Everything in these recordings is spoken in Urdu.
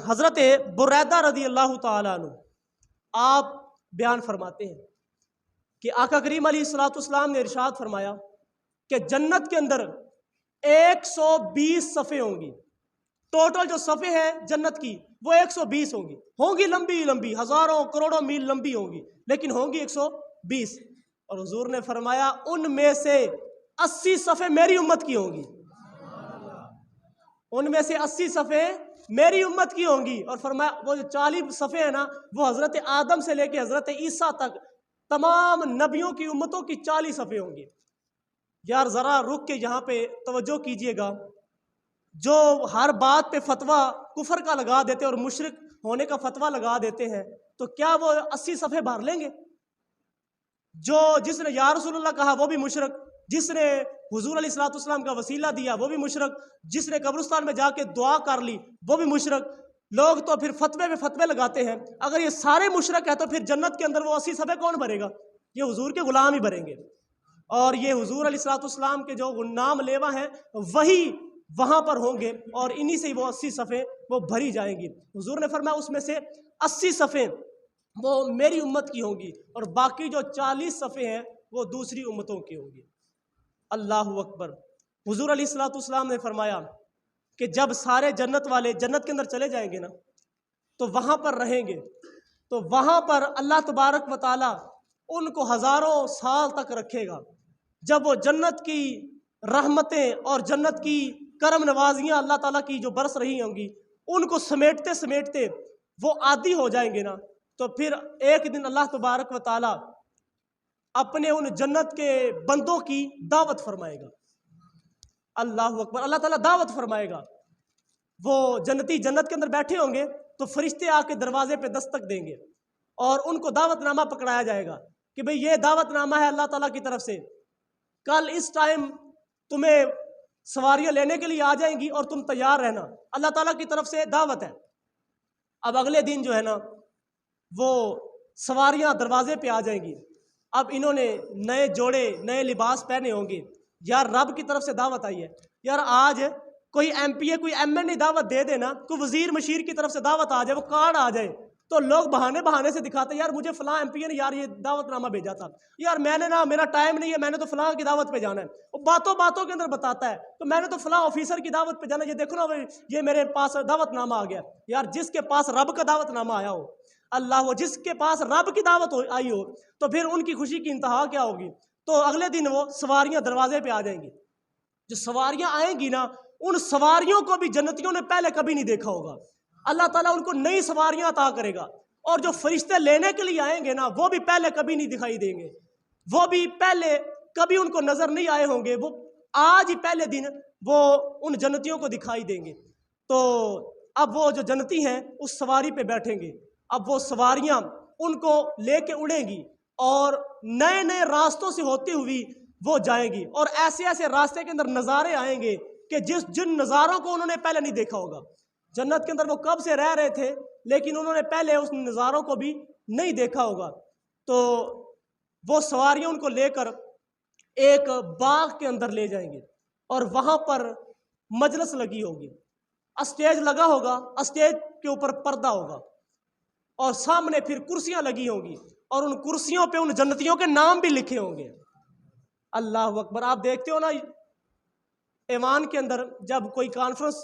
حضرت بریدہ رضی اللہ تعالیٰ عنہ آپ بیان فرماتے ہیں کہ آقا کریم علیہ الصلوۃ والسلام نے ارشاد فرمایا کہ جنت کے اندر 120 صفیں ہوں گی. ٹوٹل جو صفیں ہیں جنت کی وہ 120 ہوں گی لمبی لمبی، ہزاروں کروڑوں میل لمبی ہوں گی، لیکن ہوں گی 120. اور حضور نے فرمایا ان میں سے 80 صفیں میری امت کی ہوں گی، ان میں سے 80 صفیں میری امت کی ہوں گی. اور فرمایا وہ جو 40 صفیں ہیں نا وہ حضرت آدم سے لے کے حضرت عیسیٰ تک تمام نبیوں کی امتوں کی 40 صفیں ہوں گی. یار ذرا رک کے یہاں پہ توجہ کیجئے گا. جو ہر بات پہ فتویٰ کفر کا لگا دیتے اور مشرک ہونے کا فتویٰ لگا دیتے ہیں، تو کیا وہ 80 صفحے بھر لیں گے؟ جس نے یا رسول اللہ کہا وہ بھی مشرک، جس نے حضور علیہ الصلوۃ والسلام کا وسیلہ دیا وہ بھی مشرک، جس نے قبرستان میں جا کے دعا کر لی وہ بھی مشرک. لوگ تو پھر فتوے پہ فتوے لگاتے ہیں. اگر یہ سارے مشرک ہیں تو پھر جنت کے اندر وہ 80 صفحے کون بھرے گا؟ یہ حضور کے غلام ہی بھریں گے. اور یہ حضور علیہ الصلوۃ والسلام کے جو نام لیوا ہیں وہی وہاں پر ہوں گے، اور انہی سے وہ 80 صفحے وہ بھری جائیں گی. حضور نے فرمایا اس میں سے 80 صفحے وہ میری امت کی ہوں گی، اور باقی جو 40 صفحے ہیں وہ دوسری امتوں کی ہوں گی. اللہ اکبر. حضور علیہ الصلوۃ والسلام نے فرمایا کہ جب سارے جنت والے جنت کے اندر چلے جائیں گے نا تو وہاں پر رہیں گے، تو وہاں پر اللہ تبارک و تعالی ان کو ہزاروں سال تک رکھے گا. جب وہ جنت کی رحمتیں اور جنت کی کرم نوازیاں اللہ تعالیٰ کی جو برس رہی ہوں گی ان کو سمیٹتے سمیٹتے وہ عادی ہو جائیں گے نا، تو پھر ایک دن اللہ تبارک و تعالی اپنے ان جنت کے بندوں کی دعوت فرمائے گا. اللہ اکبر. اللہ تعالیٰ دعوت فرمائے گا. وہ جنتی جنت کے اندر بیٹھے ہوں گے تو فرشتے آ کے دروازے پہ دستک دیں گے اور ان کو دعوت نامہ پکڑایا جائے گا کہ بھئی یہ دعوت نامہ ہے اللہ تعالیٰ کی طرف سے، کل اس ٹائم تمہیں سواریاں لینے کے لیے آ جائیں گی اور تم تیار رہنا، اللہ تعالیٰ کی طرف سے دعوت ہے. اب اگلے دن جو ہے نا وہ سواریاں دروازے پہ آ جائیں گی. اب انہوں نے نئے جوڑے نئے لباس پہنے ہوں گے. یار رب کی طرف سے دعوت آئی ہے. یار آج کوئی ایم پی اے کوئی ایم این اے دعوت دے دینا، کوئی وزیر مشیر کی طرف سے دعوت آ جائے، وہ کارڈ آ جائے، تو لوگ بہانے سے دکھاتے یار مجھے فلاں ایم پی اے نے یار یہ دعوت نامہ بھیجا تھا، یار میں نے نا میرا ٹائم نہیں ہے، میں نے تو فلاں کی دعوت پہ جانا ہے. وہ باتوں کے اندر بتاتا ہے تو میں نے تو فلاں آفیسر کی دعوت پہ جانا ہے، یہ دیکھو نا یہ میرے پاس دعوت نامہ آ گیا. یار جس کے پاس رب کا دعوت نامہ آیا ہو، اللہ جس کے پاس رب کی دعوت آئی ہو، تو پھر ان کی خوشی کی انتہا کیا ہوگی. تو اگلے دن وہ سواریاں دروازے پہ آ جائیں گی. جو سواریاں آئیں گی نا ان سواریوں کو بھی جنتیوں نے پہلے کبھی نہیں دیکھا ہوگا. اللہ تعالیٰ ان کو نئی سواریاں عطا کرے گا، اور جو فرشتے لینے کے لیے آئیں گے نا وہ بھی پہلے کبھی نہیں دکھائی دیں گے، وہ بھی پہلے کبھی ان کو نظر نہیں آئے ہوں گے. وہ آج ہی پہلے دن وہ ان جنتیوں کو دکھائی دیں گے. تو اب وہ جو جنتی ہیں اس سواری پہ بیٹھیں گے. اب وہ سواریاں ان کو لے کے اڑیں گی اور نئے نئے راستوں سے ہوتی ہوئی وہ جائیں گی، اور ایسے ایسے راستے کے اندر نظارے آئیں گے کہ جن نظاروں کو انہوں نے پہلے نہیں دیکھا ہوگا. جنت کے اندر وہ کب سے رہ رہے تھے لیکن انہوں نے پہلے اس نظاروں کو بھی نہیں دیکھا ہوگا. تو وہ سواریاں ان کو لے کر ایک باغ کے اندر لے جائیں گے، اور وہاں پر مجلس لگی ہوگی، اسٹیج لگا ہوگا، اسٹیج کے اوپر پردہ ہوگا، اور سامنے پھر کرسیاں لگی ہوں گی، اور ان کرسیوں پہ ان جنتیوں کے نام بھی لکھے ہوں گے. اللہ اکبر. آپ دیکھتے ہو نا ایوان کے اندر جب کوئی کانفرنس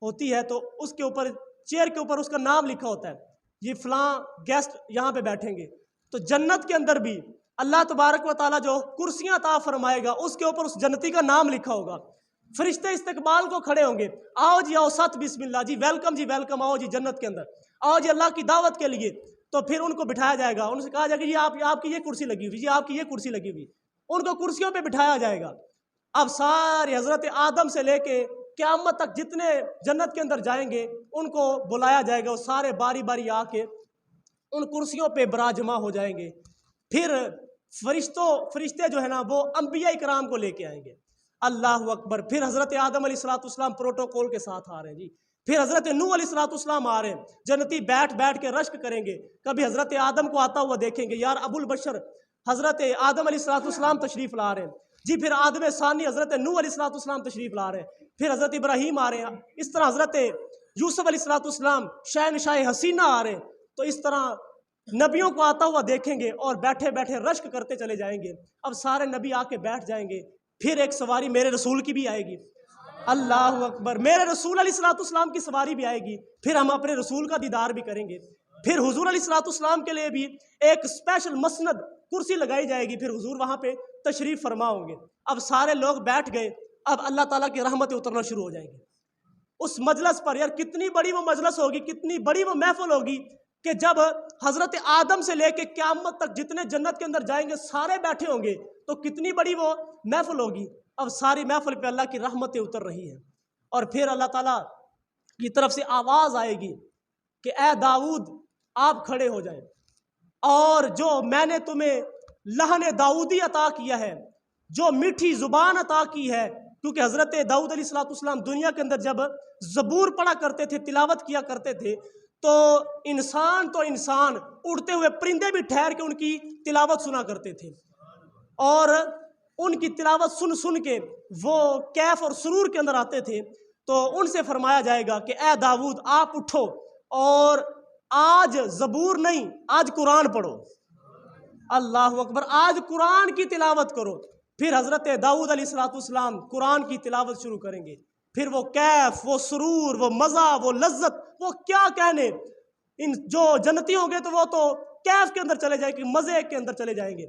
ہوتی ہے تو اس کے اوپر چیئر کے اوپر اس کا نام لکھا ہوتا ہے، یہ فلاں گیسٹ یہاں پہ بیٹھیں گے. تو جنت کے اندر بھی اللہ تبارک و تعالیٰ جو کرسیاں عطا فرمائے گا اس کے اوپر اس جنتی کا نام لکھا ہوگا. فرشتے استقبال کو کھڑے ہوں گے، آؤ جی آؤ، ست بسم اللہ جی، ویلکم جی ویلکم، آؤ جی جنت کے اندر، آؤ جی اللہ کی دعوت کے لیے. تو پھر ان کو بٹھایا جائے گا، ان سے کہا جائے گا جی آپ کی یہ کرسی لگی ہوئی، جی آپ کی یہ کرسی لگی ہوئی. ان کو کرسیوں پہ بٹھایا جائے گا. اب سارے حضرت آدم سے لے کے قیامت تک جتنے جنت کے اندر جائیں گے ان کو بلایا جائے گا، وہ سارے باری باری آ کے ان کرسیوں پہ براجما ہو جائیں گے. پھر فرشتے جو ہے نا وہ انبیاء کرام کو لے کے آئیں گے. اللہ اکبر. پھر حضرت آدم علیہ الصلوۃ والسلام پروٹوکول کے ساتھ آ رہے ہیں جی. پھر حضرت نوح علیہ الصلوۃ والسلام آ رہے ہیں، جنتی بیٹھ کے رشک کریں گے. کبھی حضرت آدم کو آتا ہوا دیکھیں گے، یار ابو البشر حضرت آدم علیہ الصلوۃ والسلام تشریف لا رہے ہیں جی. پھر آدم ثانی حضرت نوح علیہ الصلوۃ والسلام تشریف لا رہے ہیں. پھر حضرت ابراہیم آ رہے ہیں. اس طرح حضرت یوسف علیہ السلام شہنشاہ حسینہ آ رہے ہیں تو اس طرح نبیوں کو آتا ہوا دیکھیں گے اور بیٹھے بیٹھے رشک کرتے چلے جائیں گے. اب سارے نبی آ کے بیٹھ جائیں گے. پھر ایک سواری میرے رسول کی بھی آئے گی. اللہ اکبر. میرے رسول علیہ السلام کی سواری بھی آئے گی. پھر ہم اپنے رسول کا دیدار بھی کریں گے. پھر حضور علیہ السلام کے لیے بھی ایک اسپیشل مسند کرسی لگائی جائے گی. پھر حضور وہاں پہ تشریف فرما ہوں گے. اب سارے لوگ بیٹھ گئے. اب اللہ تعالیٰ کی رحمتیں اترنا شروع ہو جائیں گی اس مجلس پر. یار کتنی بڑی وہ مجلس ہوگی, کتنی بڑی وہ محفل ہوگی کہ جب حضرت آدم سے لے کے قیامت تک جتنے جنت کے اندر جائیں گے سارے بیٹھے ہوں گے تو کتنی بڑی وہ محفل ہوگی. اب ساری محفل پہ اللہ کی رحمتیں اتر رہی ہیں اور پھر اللہ تعالیٰ کی طرف سے آواز آئے گی کہ اے داؤد آپ کھڑے ہو جائیں اور جو میں نے تمہیں لہن داؤدی عطا کیا ہے, جو میٹھی زبان عطا کی ہے, کیونکہ حضرت داؤد علیہ السلام دنیا کے اندر جب زبور پڑھا کرتے تھے, تلاوت کیا کرتے تھے تو انسان اڑتے ہوئے پرندے بھی ٹھہر کے ان کی تلاوت سنا کرتے تھے اور ان کی تلاوت سن سن کے وہ کیف اور سرور کے اندر آتے تھے. تو ان سے فرمایا جائے گا کہ اے داؤد آپ اٹھو اور آج زبور نہیں, آج قرآن پڑھو. اللہ اکبر. آج قرآن کی تلاوت کرو. پھر حضرت داؤد علیہ السلام قرآن کی تلاوت شروع کریں گے. پھر وہ کیف, وہ سرور, وہ مزہ, وہ لذت, وہ کیا کہنے. ان جو جنتی ہوں گے تو وہ تو کیف کے اندر چلے جائیں گے, مزے کے اندر چلے جائیں گے.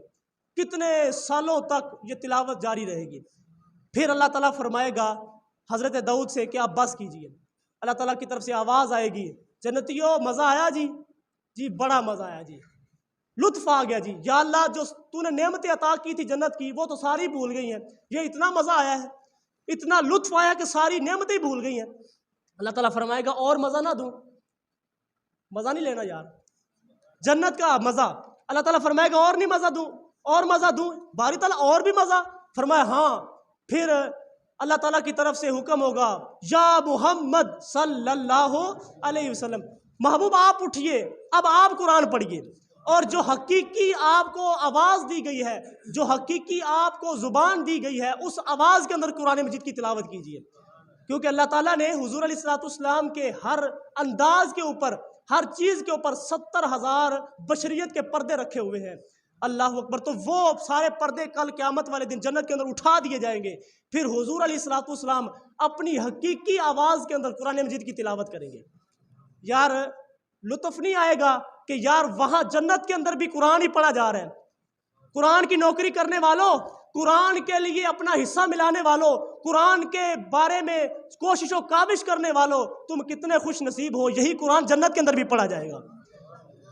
کتنے سالوں تک یہ تلاوت جاری رہے گی. پھر اللہ تعالیٰ فرمائے گا حضرت داؤد سے کہ آپ بس کیجئے. اللہ تعالیٰ کی طرف سے آواز آئے گی, جنتیوں مزہ آیا جی؟ جی بڑا مزہ آیا جی, لطف آ گیا جی. یا اللہ جو تو نے نعمتیں عطا کی تھی جنت کی وہ تو ساری بھول گئی ہیں. یہ اتنا مزہ آیا ہے, اتنا لطف آیا کہ ساری نعمتیں بھول گئی ہیں. اللہ تعالیٰ فرمائے گا اور مزہ نہ دوں؟ مزہ نہیں لینا یار, جنت کا مزہ. اللہ تعالیٰ فرمائے گا اور نہیں مزہ دوں, اور مزہ دوں؟ باری تعالیٰ اور بھی مزہ. فرمایا ہاں. پھر اللہ تعالیٰ کی طرف سے حکم ہوگا یا محمد صلی اللہ علیہ وسلم, محبوب آپ اٹھئے, اب آپ قرآن پڑھیے اور جو حقیقی آپ کو آواز دی گئی ہے, جو حقیقی آپ کو زبان دی گئی ہے, اس آواز کے اندر قرآن مجید کی تلاوت کیجیے. کیونکہ اللہ تعالیٰ نے حضور علیہ السلام کے ہر انداز کے اوپر, ہر چیز کے اوپر 70,000 بشریت کے پردے رکھے ہوئے ہیں. اللہ اکبر. تو وہ سارے پردے کل قیامت والے دن جنت کے اندر اٹھا دیے جائیں گے. پھر حضور علیہ السلام اپنی حقیقی آواز کے اندر قرآن مجید کی تلاوت کریں گے. یار لطف نہیں آئے گا کہ یار وہاں جنت کے اندر بھی قرآن ہی پڑھا جا رہا ہے. قرآن کی نوکری کرنے والوں, قرآن کے لیے اپنا حصہ ملانے والوں, قرآن کے بارے میں کوشش و کاوش کرنے والوں, تم کتنے خوش نصیب ہو. یہی قرآن جنت کے اندر بھی پڑھا جائے گا.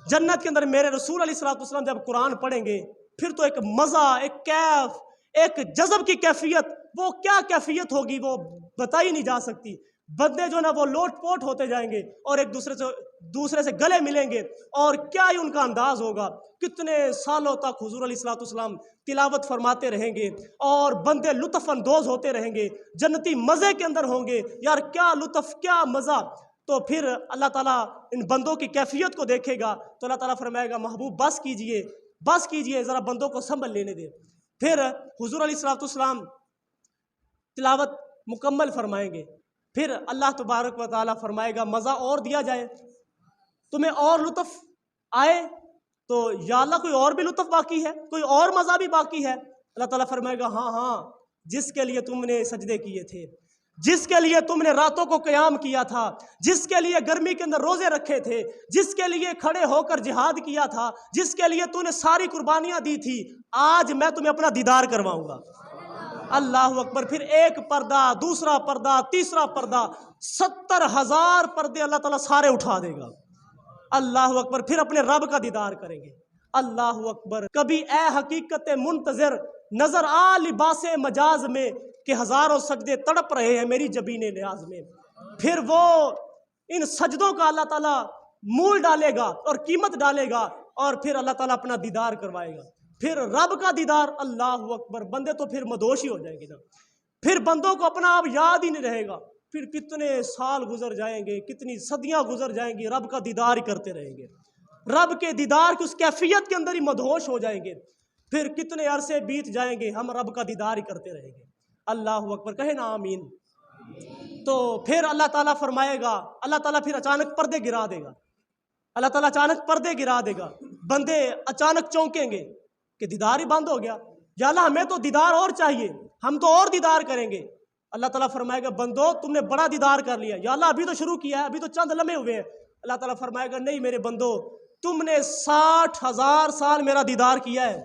جنت کے اندر میرے رسول علیہ السلام جب قرآن پڑھیں گے پھر تو ایک مزہ, ایک کیف, ایک جذب کی کیفیت, وہ کیا کیفیت ہوگی وہ بتائی نہیں جا سکتی. بندے جو نا وہ لوٹ پوٹ ہوتے جائیں گے اور ایک دوسرے سے گلے ملیں گے اور کیا ہی ان کا انداز ہوگا. کتنے سالوں تک حضور علیہ السلام تلاوت فرماتے رہیں گے اور بندے لطف اندوز ہوتے رہیں گے, جنتی مزے کے اندر ہوں گے. یار کیا لطف, کیا مزہ. تو پھر اللہ تعالیٰ ان بندوں کی کیفیت کو دیکھے گا تو اللہ تعالیٰ فرمائے گا محبوب بس کیجئے, بس کیجئے, ذرا بندوں کو سنبھل لینے دے. پھر حضور علیہ السلام تلاوت مکمل فرمائیں گے. پھر اللہ تبارک و تعالیٰ فرمائے گا مزہ اور دیا جائے, تمہیں اور لطف آئے تو یا اللہ کوئی اور بھی لطف باقی ہے, کوئی اور مزہ بھی باقی ہے. اللہ تعالیٰ فرمائے گا ہاں ہاں, جس کے لیے تم نے سجدے کیے تھے, جس کے لیے تم نے راتوں کو قیام کیا تھا, جس کے لیے گرمی کے اندر روزے رکھے تھے, جس کے لیے کھڑے ہو کر جہاد کیا تھا, جس کے لیے تو نے ساری قربانیاں دی تھی, آج میں تمہیں اپنا دیدار کرواؤں گا. اللہ اکبر. پھر ایک پردہ, دوسرا پردہ, تیسرا پردہ, 70,000 پردے اللہ تعالیٰ سارے اٹھا دے گا. اللہ اکبر. پھر اپنے رب کا دیدار کریں گے. اللہ اکبر. کبھی اے حقیقت منتظر نظر آ لباس مجاز میں کہ ہزاروں سجدے تڑپ رہے ہیں میری جبین نیاز میں. پھر وہ ان سجدوں کا اللہ تعالیٰ مول ڈالے گا اور قیمت ڈالے گا اور پھر اللہ تعالیٰ اپنا دیدار کروائے گا. پھر رب کا دیدار. اللہ اکبر. بندے تو پھر مدوش ہی ہو جائیں گے نا, پھر بندوں کو اپنا آپ یاد ہی نہیں رہے گا. پھر کتنے سال گزر جائیں گے, کتنی صدیاں گزر جائیں گی, رب کا دیدار ہی کرتے رہیں گے. رب کے دیدار کی اس کیفیت کے اندر ہی مدہوش ہو جائیں گے. پھر کتنے عرصے بیت جائیں گے, ہم رب کا دیدار ہی کرتے رہیں گے. اللہ اکبر. کہیں نا آمین. تو پھر اللہ تعالیٰ فرمائے گا، اللہ تعالیٰ پھر اچانک پردے گرا دے گا، اللہ تعالیٰ اچانک پردے گرا دے گا، بندے اچانک چونکیں گے کہ دیدار ہی بند ہو گیا، یا اللہ ہمیں تو دیدار اور چاہیے، ہم تو اور دیدار کریں گے۔ اللہ تعالیٰ فرمائے گا بندو تم نے بڑا دیدار کر لیا، یا اللہ ابھی تو شروع کیا ہے، ابھی تو چند لمحے ہوئے ہیں۔ اللہ تعالیٰ فرمائے گا نہیں میرے بندو، تم نے 60,000 سال میرا دیدار کیا ہے،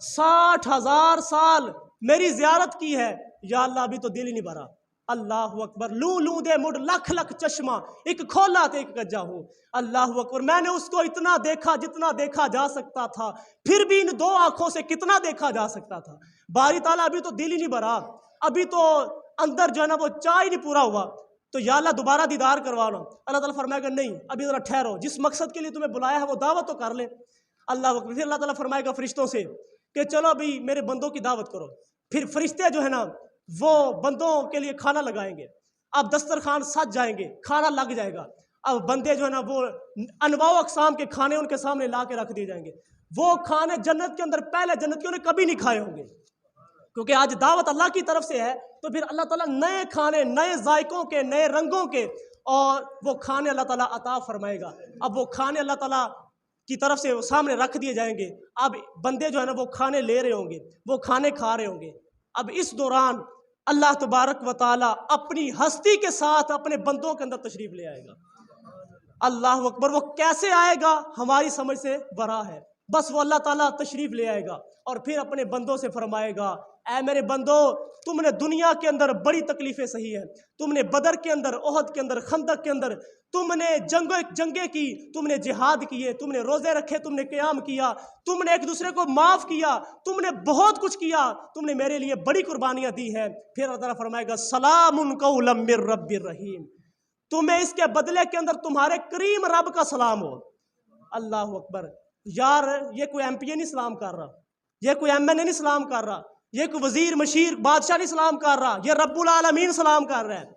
60,000 سال میری زیارت کی ہے، یا اللہ ابھی تو دل ہی نہیں بھرا۔ اللہ اکبر، لوں لوں دے مڈ لکھ لکھ چشمہ، ایک کھولا تے ایک گجا ہو۔ اللہ اکبر، میں نے اس کو اتنا دیکھا جتنا دیکھا جا سکتا تھا، پھر بھی ان 2 آنکھوں سے کتنا دیکھا جا سکتا تھا۔ باری تعالیٰ ابھی تو دل ہی نہیں بھرا، ابھی تو اندر جو ہے نا وہ چائے نہیں پورا ہوا، تو یا اللہ دوبارہ دیدار کروانا۔ اللہ تعالیٰ فرمائے گا نہیں ابھی ذرا ٹھہرو، جس مقصد کے لیے تمہیں بلایا ہے وہ دعوت تو کر لے۔ اللہ اکبر، پھر اللہ تعالیٰ فرمائے گا فرشتوں سے کہ چلو ابھی میرے بندوں کی دعوت کرو۔ پھر فرشتے جو ہے نا وہ بندوں کے لیے کھانا لگائیں گے، اب دسترخوان سج جائیں گے، کھانا لگ جائے گا، اب بندے جو ہے نا وہ انواع و اقسام کے کھانے ان کے سامنے لا کے رکھ دیے جائیں گے۔ وہ کھانے جنت کے اندر پہلے جنتیوں نے کبھی نہیں کھائے ہوں گے، کیونکہ آج دعوت اللہ کی طرف سے ہے، تو پھر اللہ تعالیٰ نئے کھانے، نئے ذائقوں کے، نئے رنگوں کے، اور وہ کھانے اللہ تعالیٰ عطا فرمائے گا۔ اب وہ کھانے اللہ تعالیٰ کی طرف سے سامنے رکھ دیے جائیں گے، اب بندے جو ہے نا وہ کھانے لے رہے ہوں گے، وہ کھانے کھا رہے ہوں گے۔ اب اس دوران اللہ تبارک و تعالیٰ اپنی ہستی کے ساتھ اپنے بندوں کے اندر تشریف لے آئے گا۔ اللہ اکبر، وہ کیسے آئے گا ہماری سمجھ سے برا ہے، بس وہ اللہ تعالیٰ تشریف لے آئے گا اور پھر اپنے بندوں سے فرمائے گا اے میرے بندو، تم نے دنیا کے اندر بڑی تکلیفیں سہی ہیں، تم نے بدر کے اندر، احد کے اندر، خندق کے اندر تم نے جنگیں کی، تم نے جہاد کیے، تم نے روزے رکھے، تم نے قیام کیا، تم نے ایک دوسرے کو معاف کیا، تم نے بہت کچھ کیا، تم نے میرے لیے بڑی قربانیاں دی ہیں۔ پھر اللہ تعالیٰ فرمائے گا سلام قولا من رب الرحیم، تمہیں اس کے بدلے کے اندر تمہارے کریم رب کا سلام ہو۔ اللہ اکبر، یار یہ کوئی ایم پی اے نہیں سلام کر رہا، یہ کوئی ایم این اے نہیں سلام کر رہا، یہ کوئی وزیر مشیر بادشاہ نہیں سلام کر رہا، یہ رب العالمین سلام کر رہا ہے۔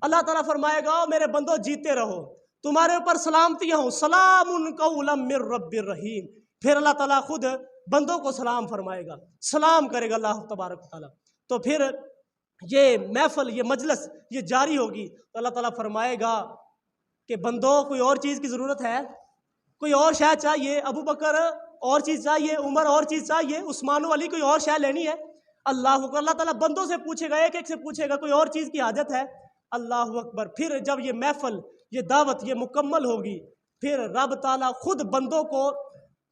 اللہ تعالیٰ فرمائے گا میرے بندو جیتے رہو، تمہارے اوپر سلامتیاں ہوں، سلام قولا من رب الرحیم۔ پھر اللہ تعالیٰ خود بندوں کو سلام فرمائے گا، سلام کرے گا اللہ تبارک و تعالیٰ۔ تو پھر یہ محفل، یہ مجلس یہ جاری ہوگی، تو اللہ تعالیٰ فرمائے گا کہ بندوں کوئی اور چیز کی ضرورت ہے، کوئی اور شے چاہیے، ابو بکر اور چیز چاہیے، عمر اور چیز چاہیے، عثمان و علی کوئی اور شے لینی ہے۔ اللہ تعالیٰ بندوں سے پوچھے گا، ایک ایک سے پوچھے گا کوئی اور چیز کی حاجت ہے۔ اللہ اکبر، پھر جب یہ محفل، یہ دعوت یہ مکمل ہوگی، پھر رب تعالیٰ خود بندوں کو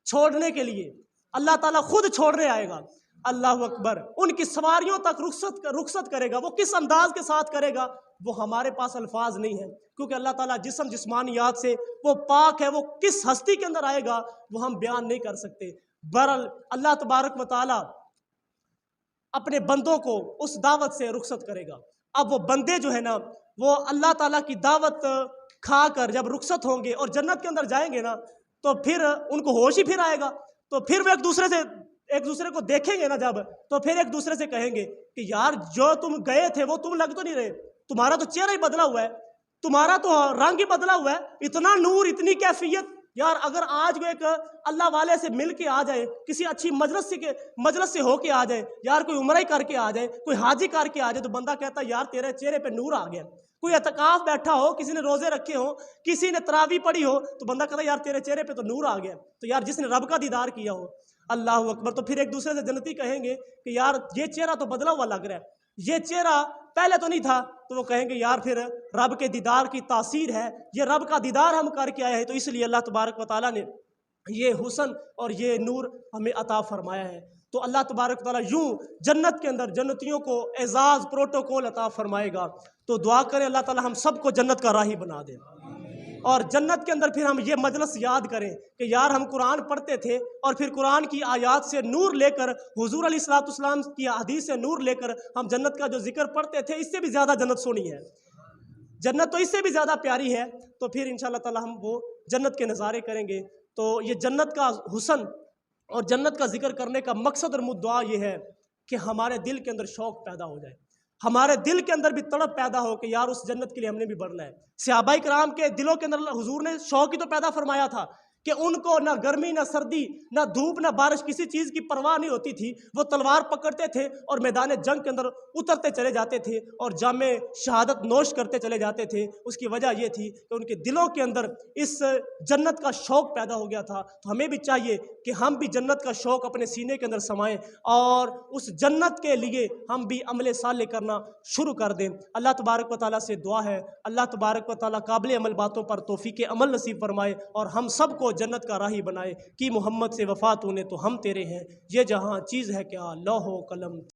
چھوڑنے کے لیے اللہ تعالیٰ خود چھوڑنے آئے گا۔ اللہ اکبر، ان کی سواریوں تک رخصت کرے گا۔ وہ کس انداز کے ساتھ کرے گا وہ ہمارے پاس الفاظ نہیں ہیں، کیونکہ اللہ تعالیٰ جسمانیات سے وہ پاک ہے، وہ کس ہستی کے اندر آئے گا وہ ہم بیان نہیں کر سکتے۔ بہرحال اللہ تبارک و تعالیٰ اپنے بندوں کو اس دعوت سے رخصت کرے گا۔ اب وہ بندے جو ہے نا وہ اللہ تعالیٰ کی دعوت کھا کر جب رخصت ہوں گے اور جنت کے اندر جائیں گے نا، تو پھر ان کو ہوش ہی پھر آئے گا، تو پھر وہ ایک دوسرے کو دیکھیں گے نا جب، تو پھر ایک دوسرے سے کہیں گے کہ یار جو تم گئے تھے وہ تم لگ تو نہیں رہے، تمہارا تو چہرہ ہی بدلا ہوا ہے، تمہارا تو رنگ ہی بدلا ہوا ہے، اتنا نور، اتنی کیفیت۔ یار اگر آج وہ ایک اللہ والے سے مل کے آ جائے، کسی اچھی مجلس سے ہو کے آ جائے، یار کوئی عمرہ ہی کر کے آ جائے، کوئی حاجی کر کے آ جائے، تو بندہ کہتا ہے یار تیرے چہرے پہ نور آ گیا۔ کوئی اعتکاف بیٹھا ہو، کسی نے روزے رکھے ہو، کسی نے تراویح پڑھی ہو، تو بندہ کہتا ہے یار تیرے چہرے پہ تو نور آ گیا۔ تو یار جس نے رب کا دیدار کیا ہو، اللہ اکبر، تو پھر ایک دوسرے سے جنتی کہیں گے کہ یار یہ چہرہ تو بدلا ہوا لگ رہا ہے، یہ چہرہ پہلے تو نہیں تھا، تو وہ کہیں گے یار پھر رب کے دیدار کی تاثیر ہے، یہ رب کا دیدار ہم کر کے آئے ہیں، تو اس لیے اللہ تبارک و تعالیٰ نے یہ حسن اور یہ نور ہمیں عطا فرمایا ہے۔ تو اللہ تبارک و تعالیٰ یوں جنت کے اندر جنتیوں کو اعزاز پروٹوکول عطا فرمائے گا۔ تو دعا کریں اللہ تعالیٰ ہم سب کو جنت کا راہی بنا دے، اور جنت کے اندر پھر ہم یہ مجلس یاد کریں کہ یار ہم قرآن پڑھتے تھے، اور پھر قرآن کی آیات سے نور لے کر، حضور علیہ الصلوۃ والسلام کی حدیث سے نور لے کر ہم جنت کا جو ذکر پڑھتے تھے، اس سے بھی زیادہ جنت سونی ہے، جنت تو اس سے بھی زیادہ پیاری ہے۔ تو پھر انشاءاللہ تعالیٰ ہم وہ جنت کے نظارے کریں گے۔ تو یہ جنت کا حسن اور جنت کا ذکر کرنے کا مقصد اور مدعا یہ ہے کہ ہمارے دل کے اندر شوق پیدا ہو جائے، ہمارے دل کے اندر بھی تڑپ پیدا ہو کہ یار اس جنت کے لیے ہم نے بھی بڑھنا ہے۔ صحابہ کرام کے دلوں کے اندر حضور نے شوق ہی تو پیدا فرمایا تھا کہ ان کو نہ گرمی نہ سردی نہ دھوپ نہ بارش کسی چیز کی پرواہ نہیں ہوتی تھی، وہ تلوار پکڑتے تھے اور میدان جنگ کے اندر اترتے چلے جاتے تھے اور جام شہادت نوش کرتے چلے جاتے تھے۔ اس کی وجہ یہ تھی کہ ان کے دلوں کے اندر اس جنت کا شوق پیدا ہو گیا تھا۔ تو ہمیں بھی چاہیے کہ ہم بھی جنت کا شوق اپنے سینے کے اندر سمائیں اور اس جنت کے لیے ہم بھی عمل صالح کرنا شروع کر دیں۔ اللہ تبارک و تعالیٰ سے دعا ہے، اللہ تبارک و تعالیٰ قابل عمل باتوں پر توفیق عمل نصیب فرمائے اور ہم سب کو جنت کا راہی بنائے کہ محمد سے وفات ہونے تو ہم تیرے ہیں، یہ جہاں چیز ہے کیا لوح و قلم